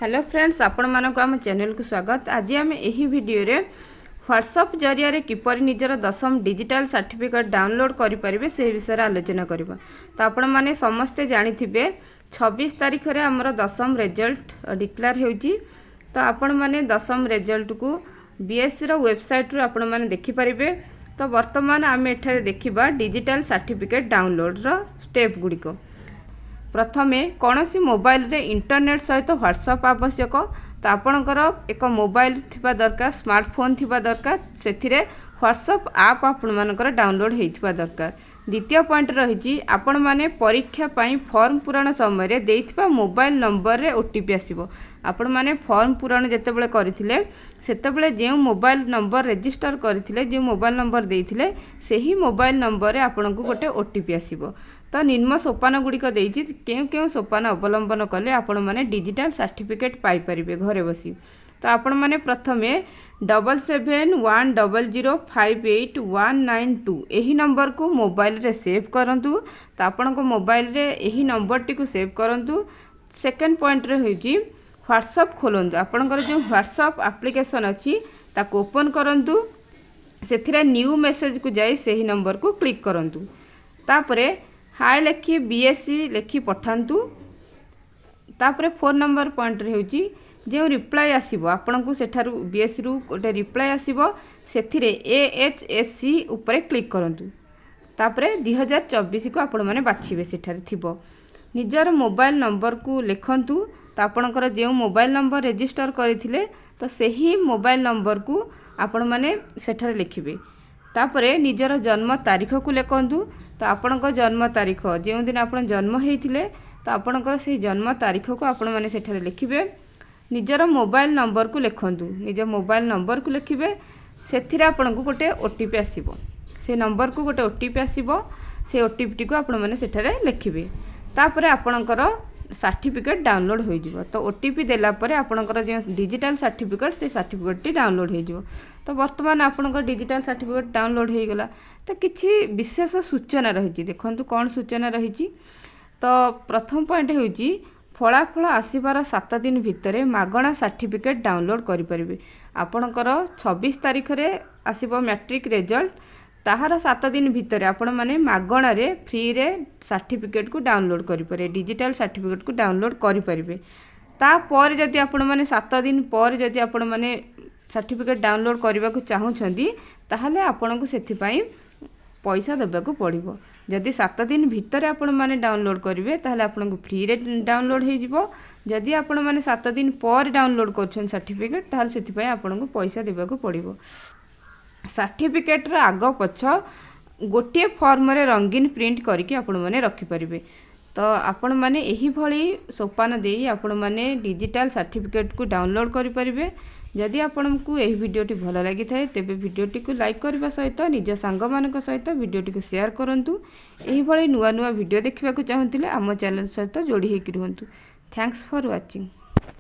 Hello friends, आपण मानक आम चैनल को स्वागत। आज आम यही वीडियो रे व्हाट्सएप जरिया किपर निजर 10म डिजिटल सर्टिफिकेट डाउनलोड करें से विषय आलोचना करबा। तो आपण माने समस्ते जानिथिबे 26 तारीख रे हमर 10म रिजल्ट डिक्लेयर होउची। तो आपण माने 10म रिजल्ट को बीएससी रो वेबसाइट रो आपण माने देखि परिबे। तो वर्तमान आम एठारे देखिबा डिजिटल सर्टिफिकेट डाउनलोड रो स्टेप गुड़िको। प्रथमे कौन सी मोबाइल रे इंटरनेट सहित व्हाट्सएप आवश्यक। तो आपणकर एक मोबाइल थिबा दरकार, स्मार्टफोन थिबा दरकार, से व्हाट्सएप आप आपण मानकर डाउनलोड होइथिबा दरकार। द्वितीय पॉइंट रही आपण माने परीक्षा पाई फॉर्म पूरण समय रे देइथिबा मोबाइल नंबर रे ओटीपी आसीबो। आपण माने फॉर्म पूरण जेतेबेले करिथिले सेतेबेले जे मोबाइल नंबर रजिस्टर करिथिले, जे मोबाइल नंबर देइथिले सेही मोबाइल नंबर रे आपणको गोटे ओटीपी आसीबो। तो निम्न सोपान गुड़िक देइछि केउ केउ सोपान अवलंबन कले आपण माने डिजिटल सर्टिफिकेट पाई परिबे घरे बसी। तो आपण माने प्रथमे 7710058192 एही नंबर को मोबाइल रे सेव करंतु। तो आपण को मोबाइल रे एही नंबर टी को सेव करंतु। सेकंड पॉइंट रे होइछि व्हाट्सएप खोलंतु। आपणकर जो व्हाट्सएप एप्लिकेशन अछि ताको ओपन करंतु। सेथिरे न्यू मैसेज को जाई सेही नंबर को क्लिक करंतु। तापरे हाय लिखि बीएससी लिखि पठांतु। तापरे 4 नंबर पॉइंट रे होछि जे रिप्लाई आसीबो आपन को सेठारु बीएससी रु गोटे रिप्लाई आसीबो। सेथिरे एएचएससी ऊपर क्लिक करंतु। तापरे 2024 को आपण माने बाछिबे। सेठारे थिबो निजर मोबाइल नंबर को लिखंतु। तो आपणकर जे मोबाइल नंबर रजिस्टर करथिले तो सही मोबाइल नंबर को आपण माने सेठारे लिखिबे। तापरे निजर जन्म तारीख को लिखंतु। तो आपणकर जन्म तारीख जो दिन आपण जन्म होइथिले तो आपणकर से जन्म तारीख को आपण माने सेठारे लिखिबे। निजर मोबाइल नंबर को लिखंतु। निज मोबाइल नंबर को लिखिबे। सेथिरे आपण को गोटे ओटीपी आसीबो। से नंबर को गोटे ओटीपी आसीबो। से ओटीपी को आपण माने सेठारे लिखिबे। तापरे आपणकर सर्टिफिकेट डाउनलोड हो जिवो। तो ओटीपी देला परे आपणकर जे डिजिटल सर्टिफिकेट से सर्टिफिकेट टी डाउनलोड हो जिवो। तो वर्तमान आपणकर डिजिटल सर्टिफिकेट डाउनलोड हो गला। तो किछि विशेष सूचना रही देखंतु कौन सूचना रही। तो प्रथम पॉइंट होउची फलाफल आसीबार 7 दिन भितरे मागणा सर्टिफिकेट डाउनलोड करि परिबे। आपणकर 26 तारीख रे आसीबो मैट्रिक रिजल्ट। ताहार 7 दिन भितर आपण माने मागणा रे फ्री रे सर्टिफिकेट को डाउनलोड करि पारे, डिजिटल सर्टिफिकेट को डाउनलोड करि परिबे। ता पर जदि आपण माने 7 दिन पर जदि आपण माने सर्टिफिकेट डाउनलोड करबा को चाहू छंदी ताहाले आपण को सेथि पई पैसा देबा को पड़िबो। जदि 7 दिन भितर आपण माने डाउनलोड करिवे ताहाले आपण को फ्री रे डाउनलोड हो जिवो। जदि आपण माने 7 दिन पर डाउनलोड करछन सर्टिफिकेट ताहाले सेथि पई आपण को पैसा देबा को पड़िबो। सर्टिफिकेट रा आग पछ गोटे फॉर्म रे रंगीन प्रिंट करके आपण माने रखि परिबे। तो आपण माने एही भली सोपान देई आपण माने डिजिटल सर्टिफिकेट को डाउनलोड करि परिबे। जदि आपको यही वीडियोटी भल लगी थाए तेबे वीडियोटी को लाइक करने सहित निज सांग मानक सहित वीडियोटी को शेयर करंतु। एही भली नुआ नुआ वीडियो देखिबा को चाहूतिले आम चैनल सहित जोड़ी होकि रुहंतु। Thanks for watching.